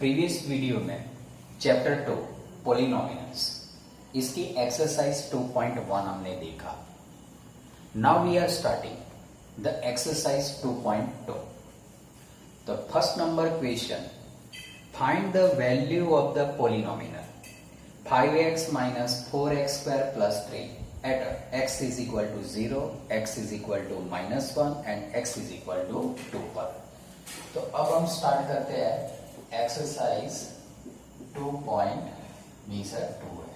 Previous video में chapter 2 polynomials इसकी exercise 2.1 हमने देखा। Now we are starting the exercise 2.2। The first number question, find the value of the polynomial 5x minus 4x square plus 3 at x is equal to 0, x is equal to minus 1 and x is equal to 2 पर। तो अब हम start करते हैं exercise 2.2 है।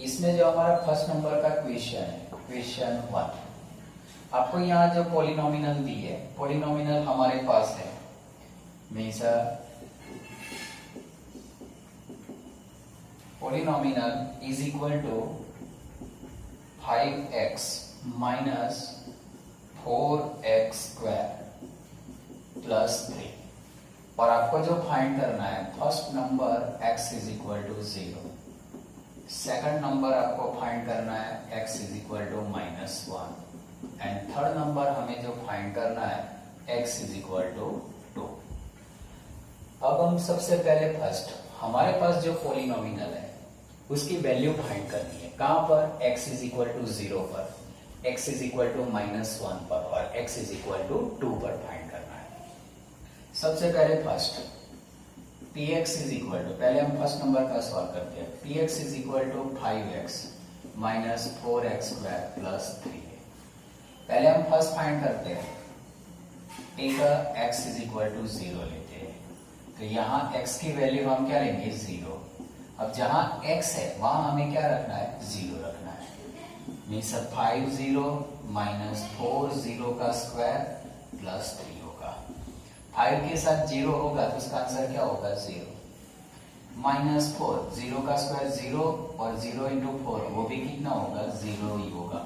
इसमें जो हमारा फर्स्ट नंबर का क्वेश्चन है, क्वेश्चन 1, आपको यहाँ जो पॉलिनोमियल दी है, पॉलिनोमियल हमारे पास है means polynomial is equal to 5x minus 4x square plus 3 और आपको जो फाइंड करना है first number x is equal to 0, second number आपको फाइंड करना है x is equal to minus 1 and third number हमें जो फाइंड करना है x is equal to 2। अब हम सबसे पहले फर्स्ट हमारे पास जो पॉलिनोमियल है उसकी वैल्यू फाइंड करनी है। कहां पर? x इज इक्वल टू 0 पर, x इज इक्वल टू -1 पर और x इज इक्वल टू 2 पर फाइंड करना है। सबसे पहले first px is equal to, पहले हम फर्स्ट नंबर का सॉल्व करते हैं। px is equal to 5x minus 4x square plus 3 है। पहले हम फर्स्ट फाइंड करते हैं, एक x इज इक्वल टू 0 लेते हैं, तो यहाँ x की वैल्यू हम क्या लेंगे? 0। अब जहां x है वहां हमें क्या रखना है? 0 रखना है। मीन्स 5 0 माइनस 4 0 का स्क्वायर प्लस 3 होगा। 5 के साथ 0 होगा तो उसका आंसर क्या होगा? 0 माइनस 4 0 का स्क्वायर 0 और 0 इंटू 4 वो भी कितना होगा? 0 ही होगा।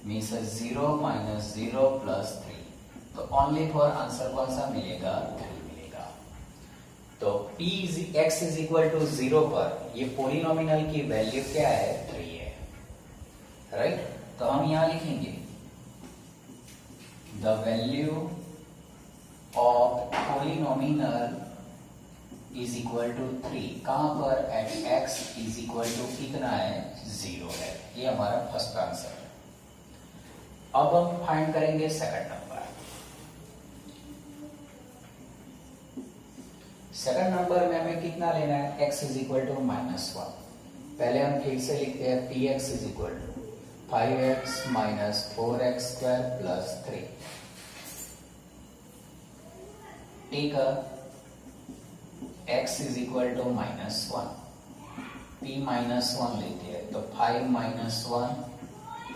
मीन्स 0 माइनस 0 प्लस 3, तो ओनली फॉर आंसर कौन सा मिलेगा? 3 मिलेगा। तो x इज इक्वल टू 0 पर ये पॉलिनोमियल की वैल्यू क्या है? 3 है, राइट। तो हम यहां लिखेंगे the value of polynomial is equal to 3। कहां पर? At x is equal to कितना है? 0 है। ये हमारा फर्स्ट आंसर है। अब हम फाइंड करेंगे सेकंड नंबर। सेकंड नंबर में हमें कितना लेना है? x is equal to -1। पहले हम फिर से लिखते हैं px is equal to 5x minus 4x square plus 3। ठीक है, x is equal to -1, p -1 लेते हैं, तो 5 माइनस 1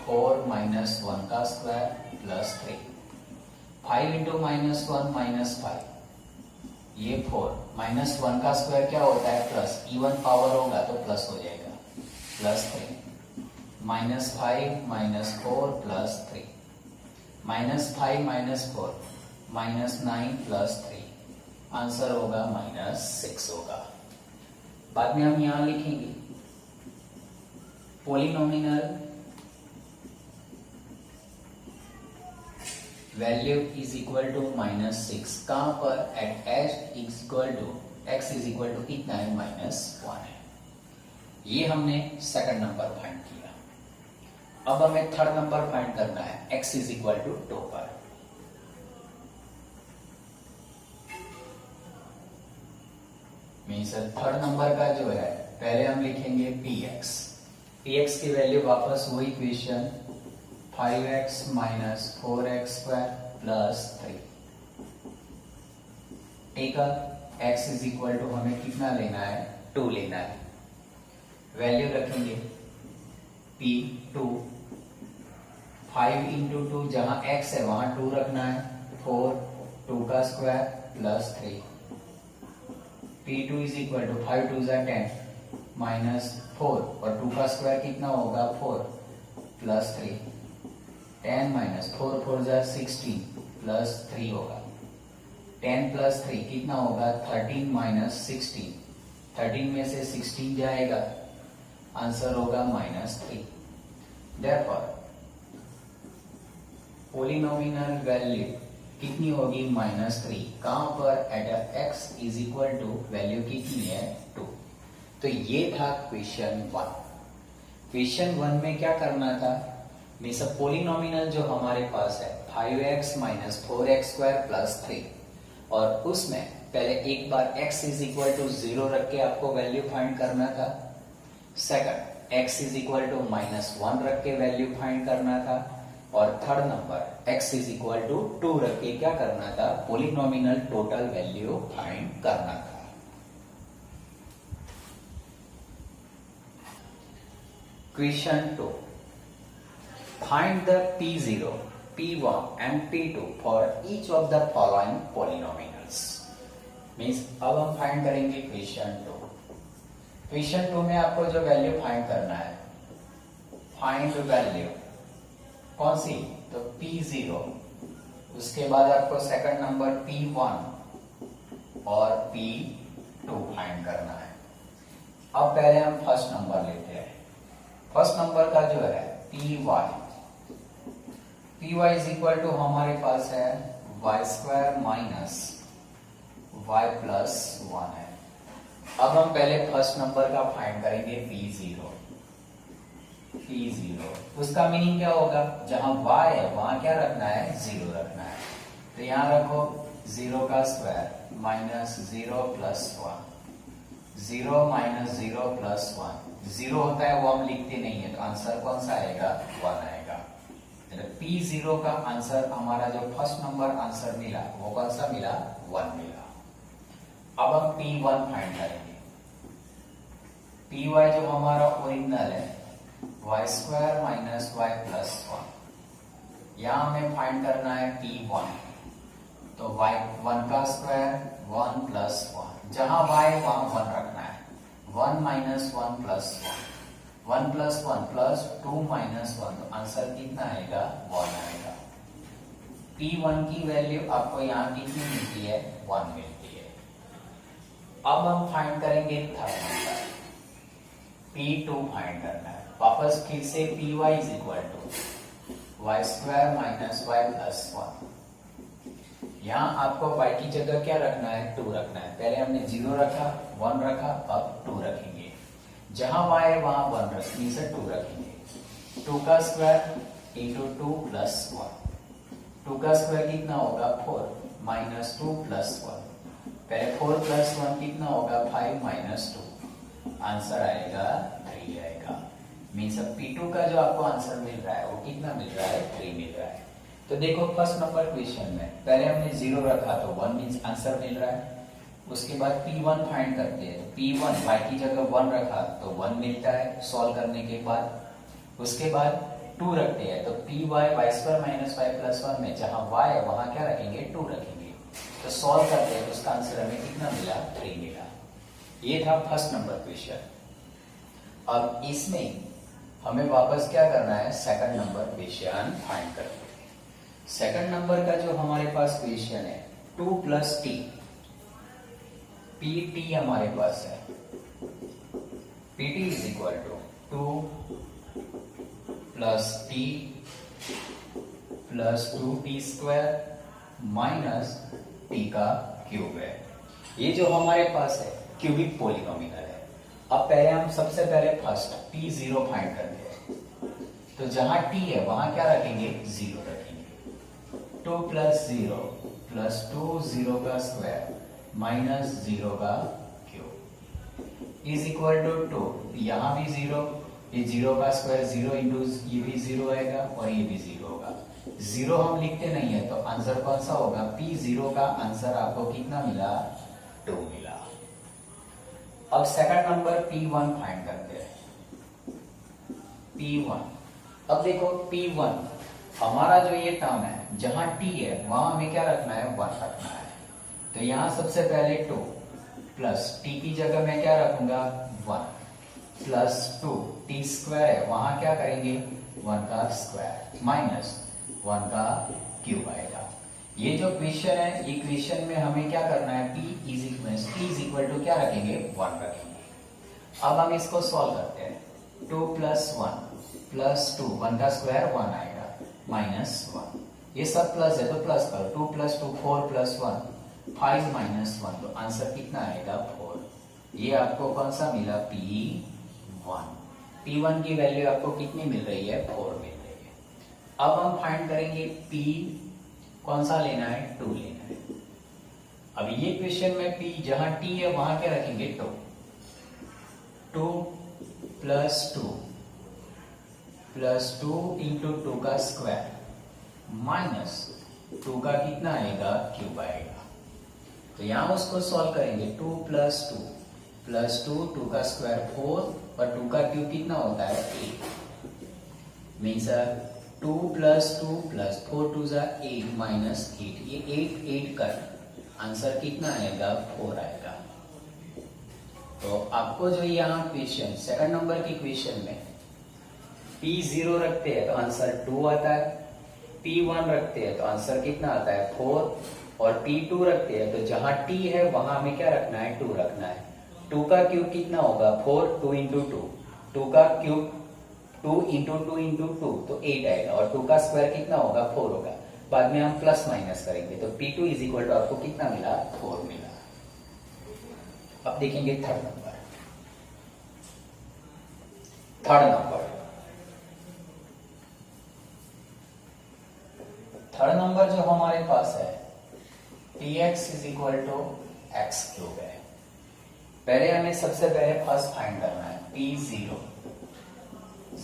4 माइनस 1 का स्क्वायर प्लस 3। 5 इंटू -1 -5, ये 4 -1 का स्क्वायर क्या होता है? प्लस, इवन पावर होगा तो प्लस हो जाएगा, प्लस 3 -5 -4 प्लस 3 -5 -4 -9 प्लस 3, आंसर होगा -6 होगा। बाद में हम यहां लिखेंगे polynomial value is equal to -6। कहां पर? At x is equal to कितना है? -1 है। ये हमने सेकंड नंबर फाइंड किया। अब हमें थर्ड नंबर फाइंड करना है x इज इक्वल टू 2 पर। मीन्स थर्ड नंबर का जो है पहले हम लिखेंगे px की वैल्यू वापस वही question 5x minus 4x square plus 3। ठीक है, x इज इक्वल टू हमें कितना लेना है? 2 लेना है। वैल्यू रखेंगे p2, 5 इंटू 2, जहां x है वहां 2 रखना है, 4 2 का square plus 3। p2 is equal to 5 2 10 minus 4 और 2 का स्क्वायर कितना होगा? 4 प्लस 3, 10 माइनस 4 4 16 प्लस 3 होगा। 10 प्लस 3 कितना होगा? 13 माइनस 16, 13 में से 16 जाएगा, आंसर होगा -3। Therefore, polynomial value कितनी होगी -3। कहां पर? At x is equal to value कितनी है 2। तो ये था क्वेश्चन 1। क्वेश्चन 1 में क्या करना था? मीन्स पोलिनोमिनल जो हमारे पास है 5x माइनस 4x² प्लस 3, और उसमें पहले एक बार x इज इक्वल टू 0 रख के आपको वैल्यू फाइंड करना था। Second x is equal to -1 रख के वैल्यू फाइंड करना था। और third number x is equal to 2 रख के क्या करना था? पोलिनोमिनल टोटल वैल्यू फाइंड करना था। Question 2, find the p0, p1 and p2 for each of the following polynomials। Means अब हम फाइंड करेंगे क्वेश्चन 2। क्वेश्चन 2 में आपको जो वैल्यू फाइंड करना है, फाइंड वैल्यू कौन सी? तो p0, उसके बाद आपको सेकंड नंबर p1 और p2 फाइंड करना है। अब पहले हम फर्स्ट नंबर लेते हैं। फर्स्ट नंबर का जो है py इज इक्वल टू हमारे पास है y² माइनस y प्लस 1 है। अब हम पहले फर्स्ट नंबर का फाइंड करेंगे p0। उसका मीनिंग क्या होगा? जहां y है वहां क्या रखना है? 0 रखना है। तो यहां रखो 0 का square minus 0 plus 1, 0 minus 0 plus 1। 0 होता है वो हम लिखते नहीं है, तो आंसर कौन सा आएगा? 1 आएगा। p0 का आंसर हमारा जो फर्स्ट नंबर आंसर मिला वो कौन सा मिला? 1 मिला। अब हम p1 फाइंड करेंगे। py जो हमारा ओरिजिनल है y² माइनस y प्लस 1। यहां हमें फाइंड करना है p1, तो y1 का स्क्वायर 1 प्लस 1, जहां y वहां 1 रखना है। 1 minus 1 plus 1, 1 plus 1 plus 2 minus 1, तो आंसर कितना आएगा? 1 आएगा। p1 की वैल्यू आपको यहाँ कितनी मिलती है? 1 मिलती है। अब हम फाइंड करेंगे थर्ड नंबर, p2 फाइंड करना है। वापस फिर से py is equal to y² minus y plus 1। यहाँ आपको y की जगह क्या रखना है? 2 रखना है। पहले हमने 0 रखा, 1 रखा, अब 2 रखेंगे। जहां y है वहां 1 रखने से 2 रखेंगे। 2 का स्क्वायर इंटू 2 प्लस 1। 2 का स्क्वायर कितना होगा? 4 माइनस 2 प्लस 1। पहले 4 प्लस 1 कितना होगा? 5 माइनस 2, आंसर आएगा 3 आएगा। मीन्स अब p2 का जो आपको आंसर मिल रहा है वो कितना मिल रहा है? 3 मिल रहा है। तो देखो फर्स्ट नंबर क्वेश्चन में पहले हमने 0 रखा तो 1 मीन्स आंसर मिल रहा है। उसके बाद p1 फाइंड करते हैं, तो p1 y की जगह 1 रखा तो 1 मिलता है सॉल्व करने के बाद। उसके बाद 2 रखते हैं, तो py y² minus y plus 1 में जहां y है वहां क्या रखेंगे? 2 रखेंगे। तो सॉल्व करते हैं तो उसका आंसर हमें कितना मिला? 3 मिला। ये था फर्स्ट नंबर क्वेश्चन। अब इसमें हमें वापस क्या करना है? सेकंड नंबर क्वेश्चन फाइंड करते हैं। सेकंड नंबर का जो हमारे पास क्वेश्चन है 2 प्लस t, pt हमारे पास है। pt is equal to 2 plus t plus 2t² minus t का क्यूब है। ये जो हमारे पास है क्यूबिक पोलिनोमिनल है। अब पहले हम सबसे पहले फर्स्ट p0 फाइंड करते हैं। तो जहां t है वहां क्या रखेंगे? 0 रखेंगे। 2 प्लस 0 प्लस 2, 0 का स्क्वायर माइनस 0 का क्यूब इज इक्वल टू 2। यहां भी 0, ये 0 का स्क्वायर 0 इंटू ये भी 0 आएगा और ये भी 0 होगा। 0 हम लिखते नहीं है, तो आंसर कौन सा होगा? p0 का आंसर आपको कितना मिला? 2 मिला। अब सेकंड नंबर p1 फाइंड करते हैं। p1, अब देखो p1 हमारा जो ये टर्म है जहां t है वहां हमें क्या रखना है? 1 रखना है। तो यहां सबसे पहले 2 प्लस t की जगह मैं क्या रखूंगा? 1 प्लस 2 t² है वहां क्या करेंगे? 1 का स्क्वायर माइनस 1 का क्यूब आएगा। ये जो क्वेश्चन है ये क्वेश्चन में हमें क्या करना है? p इज इक्वल टू क्या रखेंगे? 1 रखेंगे। अब हम इसको सॉल्व करते हैं। 2 प्लस 1 प्लस 2, 1 का स्क्वायर 1 आएगा माइनस 1। ये सब प्लस है तो प्लस करो, 2 + 2 4 + 1 5 - 1, तो आंसर कितना आएगा 4। ये आपको कौन सा मिला P1। P1 की वैल्यू आपको कितनी मिल रही है 4 मिल रही है। अब हम फाइंड करेंगे P कौन सा लेना है 2 लेना है। अब ये क्वेश्चन में P जहां T है वहां क्या रखेंगे 2 + 2 × 2 का स्क्वायर माइनस 2 का कितना आएगा क्यूब आएगा। तो यहां उसको सॉल्व करेंगे 2 + 2 2 का स्क्वायर 4 और 2 का क्यूब कितना होता है 8 मीन्स 2 + 2 + 4 2 = 8 -8 ये 8 का आंसर कितना आएगा 4 आएगा। तो आपको जो यहाँ क्वेश्चन सेकंड नंबर की क्वेश्चन में P0 रखते हैं तो आंसर 2 आता है, P1 रखते हैं तो आंसर कितना आता है 4 और P2 रखते हैं तो जहां T है वहां हमें क्या रखना है 2 रखना है। 2 का क्यूब कितना होगा 4 2 × 2 2 का क्यूब 2 × 2 × 2 तो 8 आएगा और 2 का स्क्वायर कितना होगा 4 होगा। बाद में हम प्लस माइनस करेंगे तो P2 = आपको कितना मिला 4 मिला। अब देखेंगे थर्ड नंबर जो हमारे पास है Px = x³ है। पहले हमें सबसे पहले फर्स्ट फाइंड करना है P0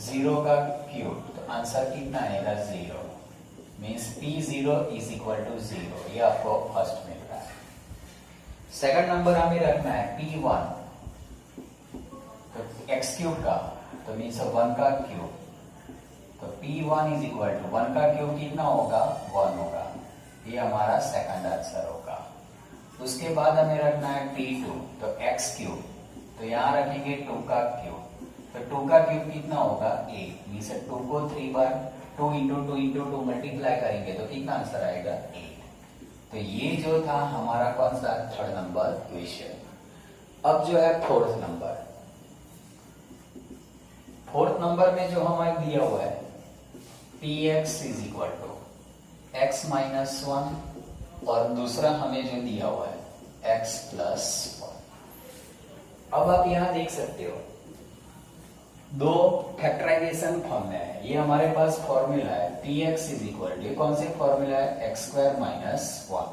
0 का क्यूब तो आंसर कितना आएगा 0 मीन्स P0 = 0 ये आपको फर्स्ट मिल रहा है। सेकंड नंबर हमें रखना है P1 तो x³ का तो मीन्स 1 का क्यूब तो P1 = 1 का क्यूब कितना होगा 1 होगा। ये हमारा सेकंड आंसर होगा। उसके बाद हमें रखना है P2 तो x³ तो यहाँ रखेंगे 2 का क्यूब तो 2 का क्यूब कितना होगा 8 मीन्स 2 को 3 बार 2 × 2 × 2 मल्टीप्लाई करेंगे तो कितना आंसर आएगा 8। तो ये जो था हमारा कौन सा थर्ड नंबर क्वेश्चन। अब जो है फोर्थ नंबर में जो हमारे दिया हुआ है Px = x - 1 और दूसरा हमें जो दिया हुआ है x + 1। अब आप यहां देख सकते हो दो फैक्टराइजेशन फॉर्म में है। ये हमारे पास फॉर्मूला है Px = ये कौन से फॉर्मूला है x² - 1।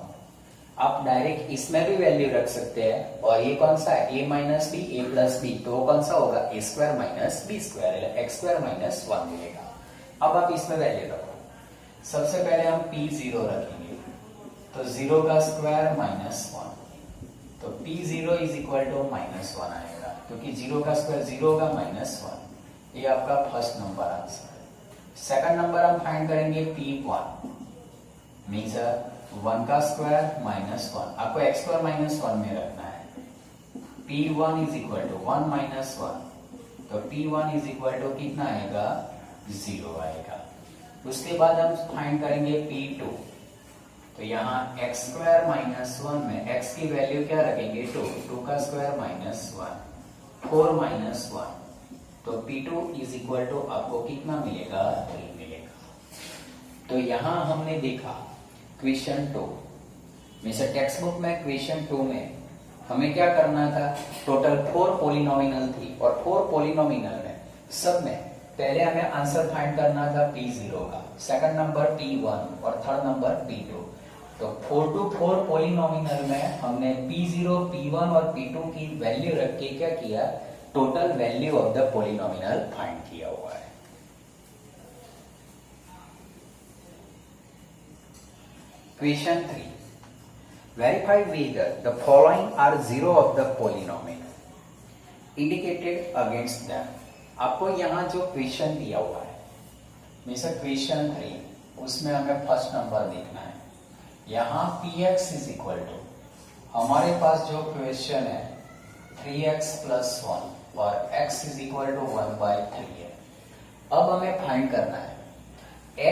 आप डायरेक्ट इसमें भी वैल्यू रख सकते हैं और ये कौन सा है a - b a + b तो कौन सा होगा a² - b² x² - 1 मिलेगा। अब आप इसमें वैल्यू रखो। सबसे पहले हम P0 रखेंगे तो 0 का स्क्वायर -1 तो P0 = -1 आएगा क्योंकि 0 का स्क्वायर 0 होगा -1। ये आपका फर्स्ट नंबर आंसर है। सेकंड नंबर हम फाइंड करेंगे P1 मीन्स 1 का स्क्वायर -1 आपको x² - 1 में रखना है। P1 = 1 - 1 तो P1 = कितना आएगा 0 आएगा। उसके बाद हम फाइंड करेंगे P2 तो यहाँ x² - 1 में x की वैल्यू क्या रखेंगे 2 2 का स्क्वायर -1 4 - 1 तो P2 = आपको कितना मिलेगा 3 मिलेगा। तो यहाँ हमने देखा क्वेश्चन 2 में से टेक्स्ट बुक में क्वेश्चन 2 में हमें क्या करना था टोटल 4 पॉलिनोमियल थी और 4 पॉलिनोमियल में सब में पहले हमें आंसर फाइंड करना था P0 का, सेकंड नंबर P1 और थर्ड नंबर P2। तो 4 to 4 पॉलिनोमियल में हमने P0 P1 और P2 की वैल्यू रख के क्या किया total value of the polynomial find किया हुआ है। Question 3. Verify whether the following are zero of the polynomial indicated against them. आपको यहाँ जो क्वेश्चन दिया हुआ है मीन्स क्वेश्चन 3 उसमें हमें फर्स्ट नंबर देखना है। यहाँ Px = हमारे पास जो क्वेश्चन है 3x + 1 और x = 1/3 है। अब हमें फाइंड करना है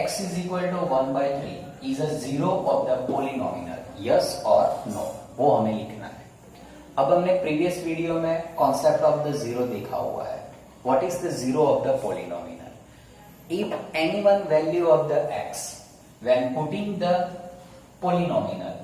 x = 1/3 is a zero of the polynomial, yes or no, वो हमें लिखना है। अब हमने प्रीवियस वीडियो में कॉन्सेप्ट ऑफ द जीरो देखा हुआ है। What is the zero of the polynomial? If any one value of the x when putting the polynomial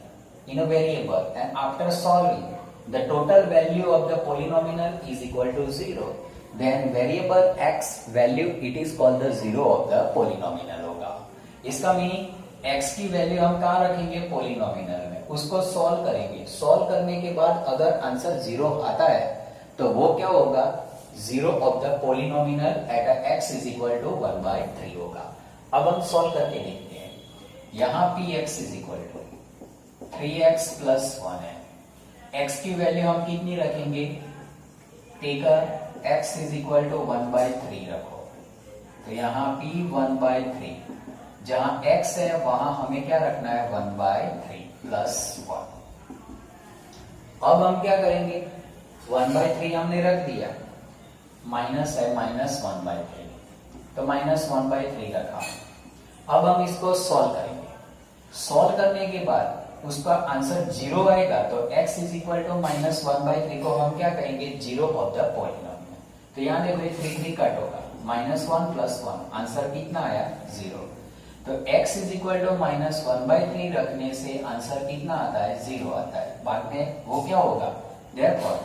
in a variable and after solving the total value of the polynomial is equal to 0, then variable x value it is called the 0 of the polynomial होगा। इसका meaning x की value हम कहाँ रखेंगे, पोलिनोमिनल में, उसको solve करेंगे। Solve करने के बाद अगर आंसर 0 आता है तो वो क्या होगा, 0 of the polynomial at x is equal to 1/3 होगा। अब हम सॉल्व करके देखते हैं। यहाँ px is equal to 3x प्लस 1 है। x की वैल्यू हम कितनी रखेंगे, take x is equal to 1/3 रखो, तो यहाँ p 1/3, जहां x है वहां हमें क्या रखना है, 1/3 प्लस 1। अब हम क्या करेंगे, 1/3 हमने रख दिया, माइनस है माइनस 1/3, तो माइनस 1/3 रखा। अब हम इसको सॉल्व करेंगे। सॉल्व करने के बाद उसका आंसर 0 आएगा, तो x is equal to minus 1/3 को हम क्या करेंगे, 0 ऑफ द पॉलिनोमियल। तो यहाँ देखो 3 कट होगा, माइनस 1 प्लस 1, आंसर कितना आया, 0। तो x is equal to minus 1/3 रखने से आंसर कितना आता है, 0 आता है। बाद में वो क्या होगा, therefore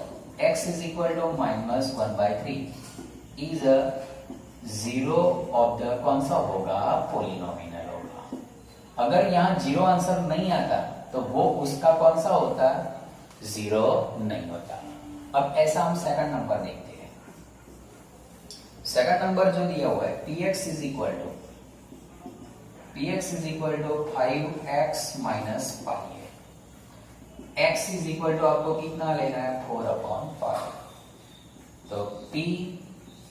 x is equal to minus 1/3 is a 0 of the कौन सा होगा, पोलिनोमियल होगा। अगर यहाँ 0 आंसर नहीं आता तो वो उसका कौन सा होता, 0 नहीं होता। अब ऐसा हम सेकंड नंबर देखते हैं। सेकंड नंबर जो दिया हुआ है, px is equal to 5x minus pi है। x इज इक्वल टू आपको कितना लेना है, 4/5, तो p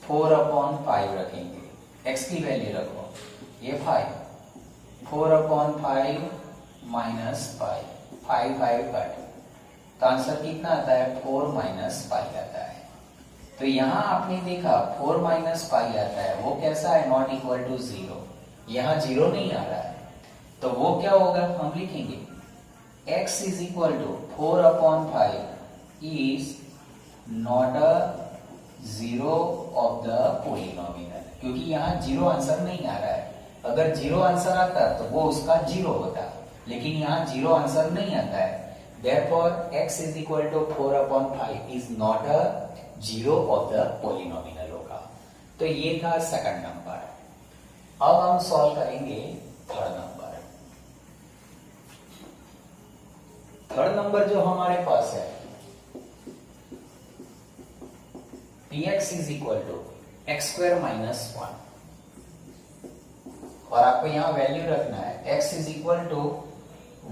4/5 रखेंगे। x की वैल्यू रखो, ये 5, 4/5 माइनस पाई, 5 कट, तो आंसर कितना आता है, 4 माइनस पाई आता है। तो यहां आपने देखा 4 माइनस पाई आता है, वो कैसा है, नॉट इक्वल टू 0। यहां 0 नहीं आ रहा है, तो वो क्या होगा, हम लिखेंगे x is equal to 4/5 is not a 0 of the polynomial, क्योंकि यहाँ 0 आंसर नहीं आ रहा है। अगर 0 आंसर आता तो वो उसका 0 होता, लेकिन यहाँ 0 आंसर नहीं आता है, therefore x is equal to 4/5 is not a 0 of the polynomial होगा। तो ये था सेकंड नंबर। अब हम सॉल्व करेंगे थर्ड नंबर। थर्ड नंबर जो हमारे पास है, px is equal to x² minus 1, और आपको यहां वैल्यू रखना है x इज इक्वल टू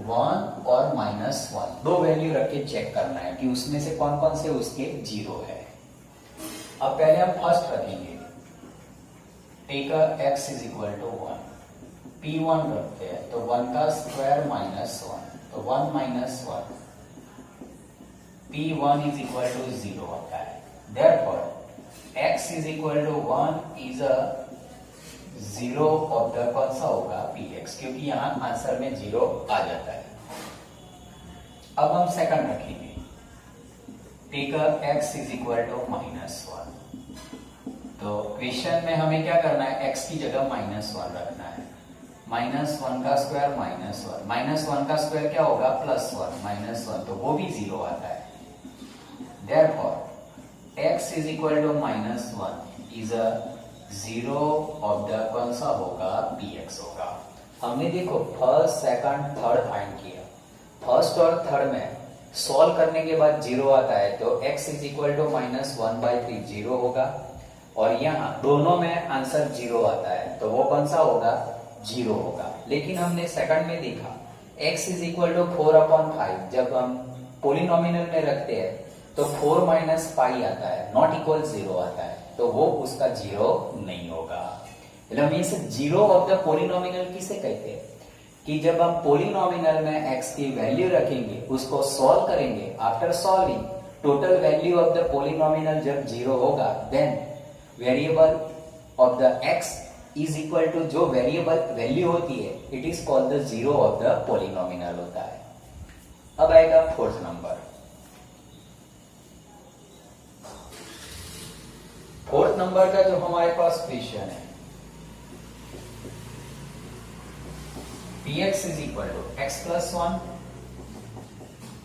1 और माइनस 1, दो वैल्यू रख के चेक करना है कि उसमें से कौन कौन से उसके 0 है। अब पहले हम फर्स्ट रखेंगे, take x is equal to 1, p1 रखते हैं, तो 1 का स्क्वायर माइनस 1, तो 1 minus 1, p1 is equal to 0 होता है। Therefore x is equal to 1 is a 0 of the कौन सा होगा, px, क्योंकि यहां आंसर में 0 आ जाता है। अब हम सेकंड रखेंगे, take x is equal to minus 1, तो क्वेश्चन में हमें क्या करना है, x की जगह माइनस 1 रखना है। माइनस 1 का स्क्वायर माइनस 1, माइनस 1 का स्क्वायर क्या होगा, प्लस 1, माइनस 1, तो वो भी 0 आता है। Therefore x is equal to minus 1 is a 0 of the कौन सा होगा, px होगा। हमने देखो फर्स्ट सेकंड थर्ड फाइंड किया, फर्स्ट और थर्ड में सॉल्व करने के बाद 0 आता है, तो x is equal to minus 1/3 0 होगा, और यहाँ दोनों में आंसर 0 आता है, तो वो कौन सा होगा, 0 होगा। लेकिन हमने सेकंड में देखा x इज इक्वल टू 4/5, जब हम पोलिनोमियल में रखते हैं तो 4 माइनस पाई आता है, नॉट इक्वल 0 आता है, तो वो उसका 0 नहीं होगा। मतलब 0 ऑफ द पोलिनोमियल किसे कहते हैं, कि जब हम पोलिनोमियल में x की वैल्यू रखेंगे, उसको सॉल्व करेंगे, after solving total value of the polynomial जब 0 होगा, then variable of the x is equal to जो वेरिएबल वैल्यू होती है, it is called the 0 of the polynomial होता है। अब आएगा फोर्थ नंबर। फोर्थ नंबर का जो हमारे पास क्वेश्चन है, px is equal to x plus 1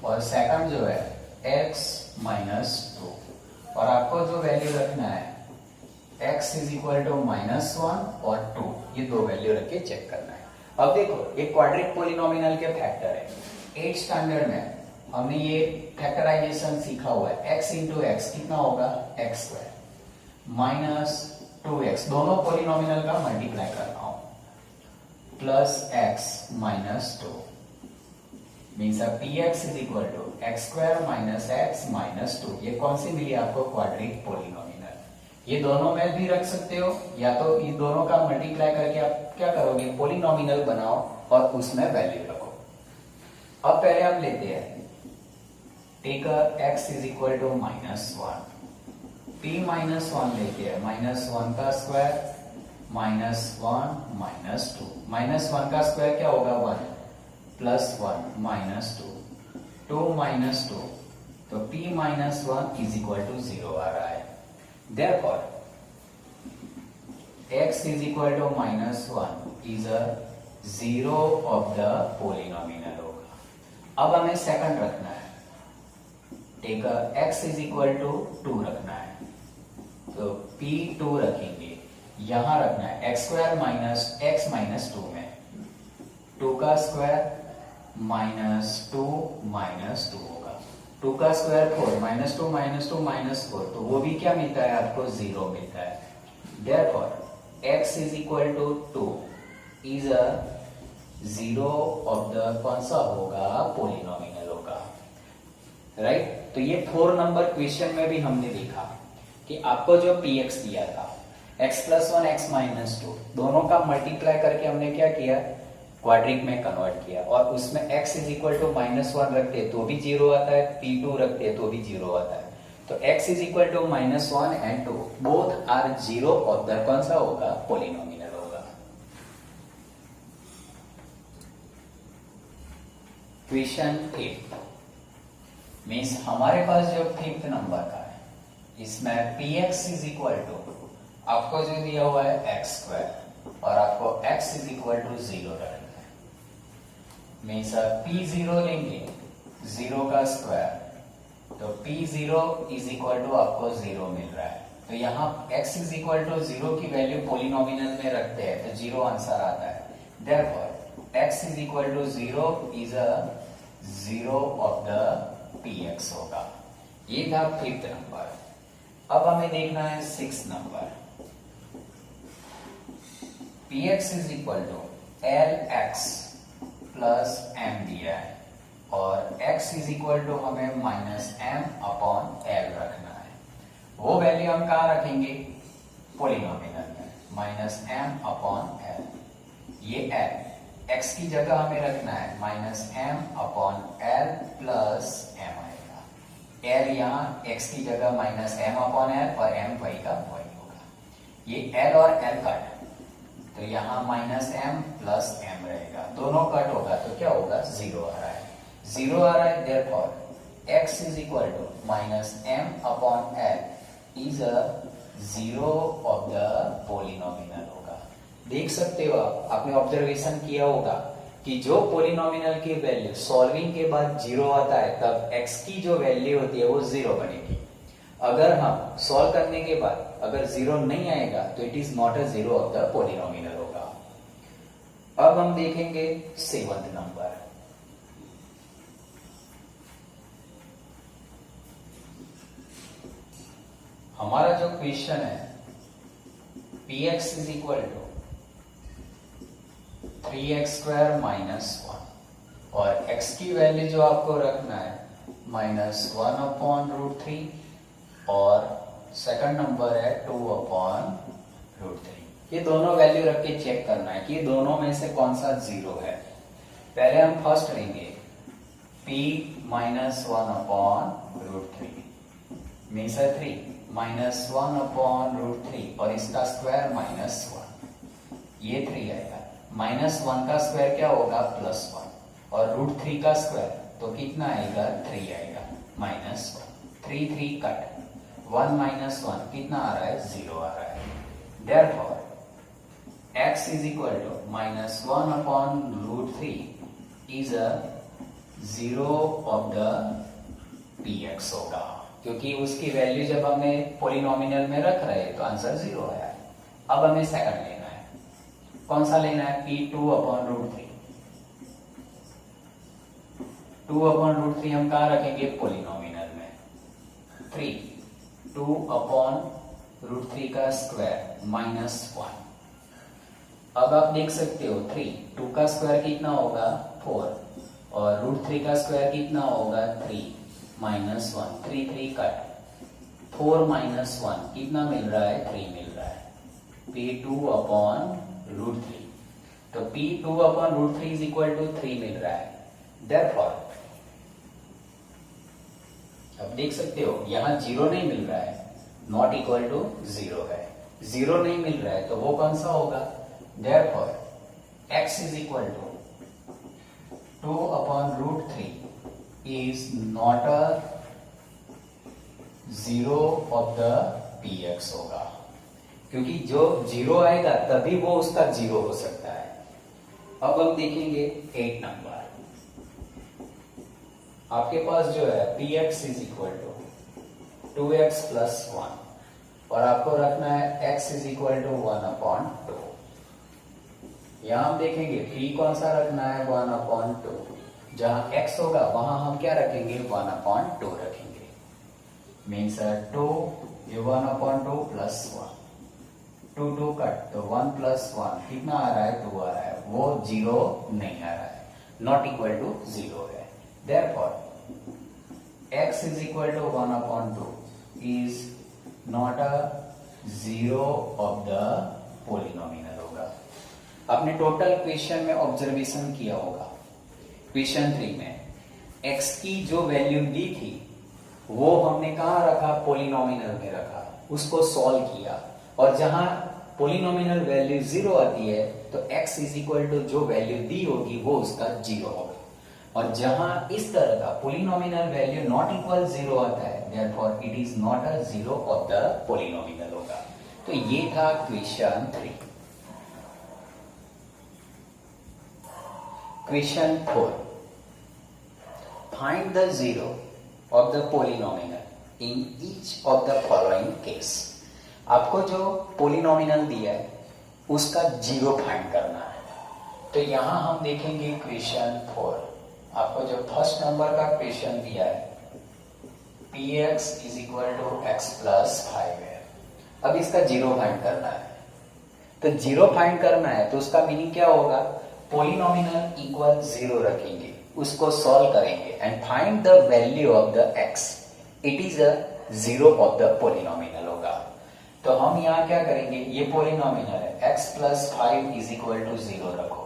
और सेकंड जो है x माइनस 2 और आपको जो वैल्यू रखना है x इज इक्वल टू -1 और 2, ये दो वैल्यू रख के चेक करना है। अब देखो एक क्वाड्रिक पोलिनोमिनल के फैक्टर है। 8th स्टैंडर्ड में हमने ये फैक्टराइजेशन सीखा हुआ है। x इंटू एक्स कितना होगा x स्क्वायर माइनस 2x, दोनों पोलिनोमिनल का मल्टीप्लाई करना हो, plus x minus 2 means px is equal to x square minus x minus 2। ये कौन सी मिली आपको क्वाड्रिक पोलिनोमिनल। ये दोनों में भी रख सकते हो या तो इन दोनों का मल्टीप्लाई करके आप क्या करोगे पोलिनोमिनल बनाओ और उसमें वैल्यू रखो। अब पहले हम लेते हैं take x is equal to -1, p -1 लेते हैं, -1 का स्क्वायर -1 -2, -1 का स्क्वायर क्या होगा 1 प्लस 1 -2, 2 -2, तो p -1 इज इक्वल टू 0 आ रहा है। Therefore, x is equal to -1 is a 0 of the polynomial होगा। अब हमें सेकंड रखना है, take x is equal to 2 रखना है, तो p2 रखेंगे, यहां रखना है x square minus x minus 2 में 2 का स्क्वायर -2 -2 होगा, 2 का स्क्वायर 4 -2 -2 -4, तो वो भी क्या मिलता है आपको 0 मिलता है। Therefore, x is equal to 2 is a 0 of the कौन सा होगा पोलिनोमिनल होगा, राइट। तो ये 4 नंबर क्वेश्चन में भी हमने देखा कि आपको जो px दिया था x प्लस 1 x माइनस 2 दोनों का मल्टीप्लाई करके हमने क्या किया क्वाड्रिक में कन्वर्ट किया और उसमें x इज इक्वल टू -1 रखते हैं तो भी 0 आता है, p2 रखते हैं तो भी 0 आता है। तो x is equal to -1 and 2 both are 0 of the कौन सा होगा पोलिनोमिनल होगा। क्वेश्चन 5 मीन्स हमारे पास जो 5th नंबर का है इसमें px इज इक्वल टू आपको जो दिया हुआ है x स्क्वायर और आपको x इज इक्वल टू 0 रखना है। मीन्स p0 लेंगे 0 का स्क्वायर, तो p0 इज इक्वल टू आपको 0 मिल रहा है। तो यहाँ x इज इक्वल टू 0 की वैल्यू पोलिनोमिनल में रखते हैं तो 0 आंसर आता है। Therefore, x is equal to 0 is a 0 of the px होगा। ये था 5th नंबर। अब हमें देखना है 6th number. px is equal to lx plus m दिया है और x इज इक्वल टू हमें -m/l रखना है। वो वैल्यू हम कहाँ रखेंगे पोलिनोमिनल में -m/l। ये l x की जगह हमें रखना है -m/l प्लस m आएगा। l यहाँ x की जगह -m/l और m वही का वही होगा। ये l और l कट तो यहाँ -m प्लस m रहेगा, दोनों कट होगा तो क्या होगा 0 आ रहा है, 0 आ रहा है। Therefore, x is equal to -m/l is a 0 of the polynomial होगा। देख सकते हो आपने ऑब्जर्वेशन किया होगा कि जो पोलिनोमिनल की वैल्यू सॉल्विंग के बाद 0 आता है तब x की जो वैल्यू होती है वो 0 बनेगी। अगर हम सॉल्व करने के बाद अगर 0 नहीं आएगा तो it is not a 0 of the polynomial होगा। अब हम देखेंगे 7th नंबर। हमारा जो क्वेश्चन है px is equal to 3x square -1 और x की वैल्यू जो आपको रखना है -1/√3 और सेकंड नंबर है 2/√3। ये दोनों वैल्यू रख के चेक करना है कि ये दोनों में से कौन सा 0 है। पहले हम फर्स्ट लेंगे p -1/√3 मीन्स 3 -1/√3 और इसका स्क्वायर -1, ये 3 आएगा। -1 का स्क्वायर क्या होगा +1 और √3 का स्क्वायर तो कितना आएगा 3 आएगा -1, 3 3 कट 1 -1 कितना आ रहा है 0 आ रहा है। Therefore, x x is equal to minus 1 upon root 3 is a zero of the px होगा, क्योंकि उसकी वैल्यू जब हमें पोलिनोमियल में रख रहे हैं तो आंसर जीरो है। अब हमें सेकंड लेना है, कौन सा लेना है? p2 upon root 3। 2 upon root 3 हम कहाँ रखेंगे? पोलिनोमियल में। 3 2 अपॉन रूट 3 का स्क्वायर माइनस 1। अब आप देख सकते हो 2 का स्क्वायर कितना होगा? 4 और रूट 3 का स्क्वायर कितना होगा? 3 माइनस 1। 3 कट, 4 माइनस 1 कितना मिल रहा है? 3 मिल रहा है। p2 अपॉन रूट 3, तो p2 upon root 3 is equal to 3 मिल रहा है। देयरफॉर अब देख सकते हो यहां जीरो नहीं मिल रहा है, नॉट इक्वल टू जीरो है। जीरो नहीं मिल रहा है तो वो कौन सा होगा? Therefore x is equal to 2 upon root 3 is not a zero of the px होगा, क्योंकि जो जीरो आएगा तभी वो उसका जीरो हो सकता है। अब हम देखेंगे 8 नंबर। आपके पास जो है px is equal to 2x plus 1 और आपको रखना है x is equal to 1 upon 2। यहां हम देखेंगे p कौन सा रखना है? 1 अपॉन 2। जहां x होगा वहां हम क्या रखेंगे? 1 अपॉन 2 रखेंगे। मीन्स 2 ये 1 अपॉन 2 प्लस 1, 2 कट, तो 1 प्लस 1 कितना आ रहा है? 2 आ रहा है। वो जीरो नहीं आ रहा है, नॉट इक्वल टू जीरो है। Therefore, x is equal to 1 upon 2 is not a zero of the polynomial होगा। आपने टोटल क्वेश्चन में ऑब्जर्वेशन किया होगा, क्वेश्चन 3 में x की जो वैल्यू दी थी वो हमने कहाँ रखा? पोलिनोमियल में रखा, उसको सॉल्व किया, और जहां पोलिनोमियल वैल्यू जीरो आती है तो x इज इक्वल टू जो वैल्यू दी होगी वो उसका जीरो होगा। और जहां इस तरह का polynomial value not equal zero आता है, therefore it is not a zero of the polynomial होगा। तो ये था question 3। Question 4, find the zero of the polynomial in each of the following case. आपको जो पोलिनोमियल दिया है उसका जीरो फाइंड करना है। तो यहां हम देखेंगे क्वेश्चन 4, आपको जो फर्स्ट नंबर का क्वेश्चन दिया है px is equal to x plus 5 है। अब इसका जीरो फाइंड करना है, तो जीरो फाइंड करना है तो उसका मीनिंग क्या होगा? पोलिनोमियल इक्वल जीरो रखेंगे, उसको सॉल्व करेंगे and find the value of the x। It is a zero of the polynomial होगा। तो हम यहाँ क्या करेंगे? ये पोलिनोमियल है, x plus 5 is equal to zero रखो।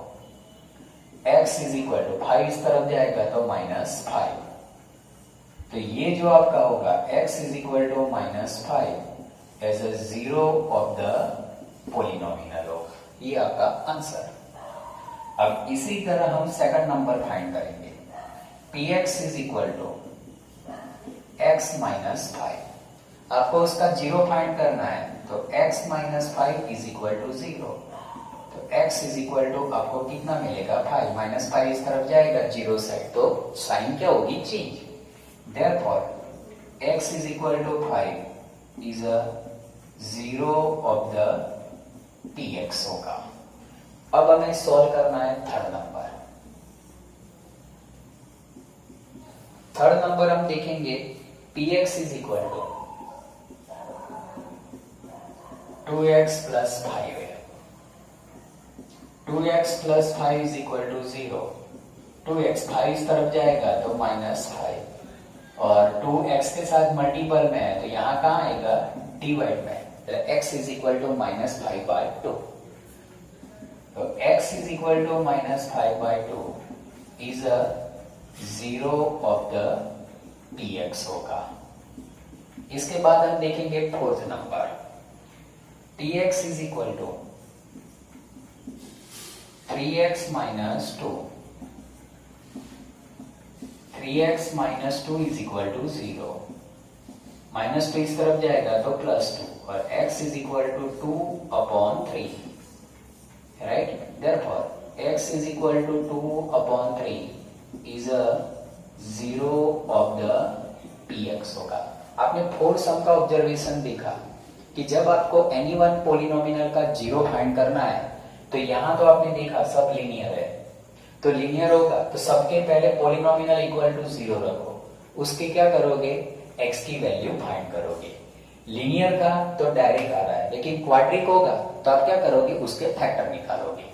x इज इक्वल टू 5 इस तरफ जाएगा तो माइनस 5, तो ये जो आपका होगा x is equal to minus 5 as a zero of the polynomial होगा। ये आपका आंसर। अब इसी तरह हम सेकंड नंबर फाइंड करेंगे। px is equal to x minus 5। आपको उसका जीरो फाइंड करना है, तो x minus 5 is equal to zero. तो x इज इक्वल टू आपको कितना मिलेगा? 5। माइनस 5 इस तरफ जाएगा जीरो साइड, तो साइन क्या होगी? Change. Therefore x is equal to 5 is a zero of the px होगा। अब हमें सॉल्व करना है थर्ड नंबर। थर्ड नंबर हम देखेंगे px is equal to 2x plus 5 है। 2x plus 5 is equal to 0। 2x 5 इस तरफ जाएगा तो माइनस 5, और 2x के साथ मल्टीपल में है तो यहां कहां आएगा? डिवाइड में, तो x is equal to minus 5 by 2। तो x is equal to minus 5 by 2 is a zero of the px होगा। इसके बाद हम देखेंगे fourth number. tx is equal to 3x minus 2। 3x minus 2 is equal to 0। Minus 2 इस तरफ जाएगा तो प्लस 2, और x is equal to 2 upon 3 x is equal to 2/3 is a zero of the px होगा। आपने फोर्थ सम का observation देखा कि जब आपको एनी वन पोलिनोमियल का जीरो फाइंड करना है तो यहां तो आपने देखा सब लीनियर है, तो लीनियर होगा तो सबके पहले पोलिनोमियल इक्वल टू जीरो रखो, उसके क्या करोगे, x की वैल्यू फाइंड करोगे। लीनियर का तो डायरेक्ट आ रहा है, लेकिन क्वाड्रिक होगा तो आप क्या करोगे, उसके फैक्टर निकालोगे।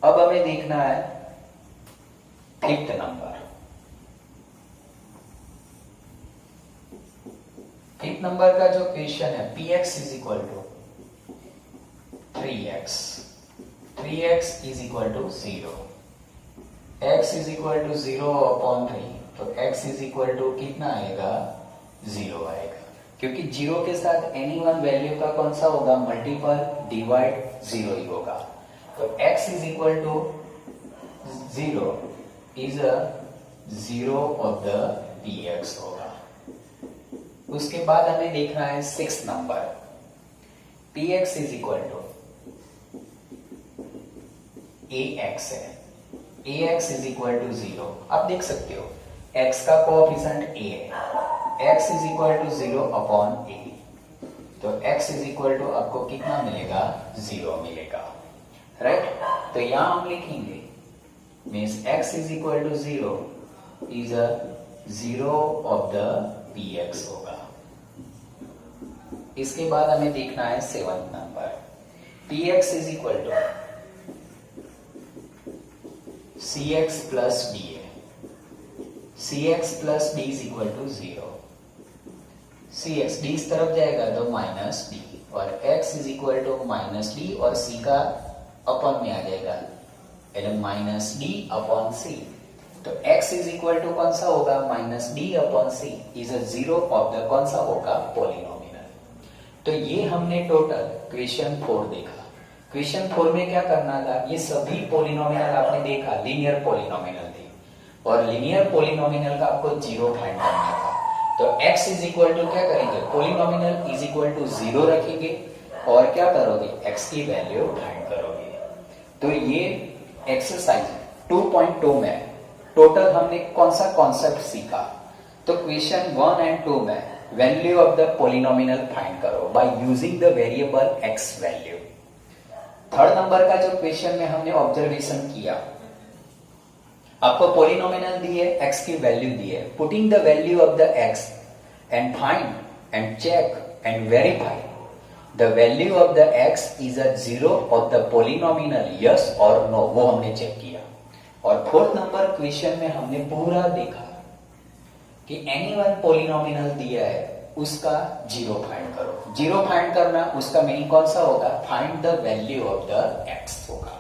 अब हमें देखना है फिफ्थ नंबर। फिफ्थ नंबर का जो क्वेश्चन है, px is equal to 3x, 3x is equal to 0, x is equal to 0/3, तो x इज इक्वल टू कितना आएगा, 0 आएगा, क्योंकि 0 के साथ एनी वन वैल्यू का कौन सा होगा, मल्टीपल डिवाइड 0 ही होगा। तो x is equal to 0 is a 0 of the px होगा। उसके बाद हमें देखना है six number, px is equal to ax है, ax इज इक्वल टू 0। आप देख सकते हो x का कोएफिशिएंट a है, x is equal to 0/a, तो x इज इक्वल टू आपको कितना मिलेगा, 0 मिलेगा, राइट। तो यहां हम लिखेंगे means x is equal to 0 is a 0 of the px होगा। इसके बाद हमें देखना है seventh number, px is equal to cx plus d है, cx plus d is equal to 0, cx d इस तरफ जाएगा तो माइनस d, और x is equal to minus d और c का अपन में आ जाएगा माइनस d अपॉन c, तो x इज इक्वल टू कौन सा होगा, minus d upon c is a 0 of the कौन सा होगा, पोलिनोमियल। तो ये हमने टोटल क्वेश्चन 4 देखा। क्वेश्चन 4 में क्या करना था, ये सभी पोलिनोमियल आपने देखा, लीनियर पोलिनोमियल थे, और लीनियर पोलिनोमियल का आपको जीरो फाइंड करना था। तो x इज इक्वल टू क्या करेंगे, पोलिनोमियल इज इक्वल टू 0 रखेंगे और क्या करोगे, x की वैल्यू फाइंड करोगे। तो ये एक्सरसाइज 2.2 में टोटल हमने कौन सा कॉन्सेप्ट सीखा, तो क्वेश्चन 1 एंड 2 में value of the polynomial find करो by using the variable x value. Third number का जो क्वेश्चन में हमने ऑब्जर्वेशन किया, आपको पोलिनोमियल दी है, x की वैल्यू दी है, putting the value of the x and find and check and verify the value of the x is a 0 of the polynomial, yes और नो, वो हमने चेक किया। और फोर्थ नंबर क्वेश्चन में हमने पूरा देखा कि एनी वन पोलिनोमियल दिया है उसका जीरो फाइंड करो। जीरो फाइंड करना उसका मीनिंग कौन सा होगा, find the value of the x होगा।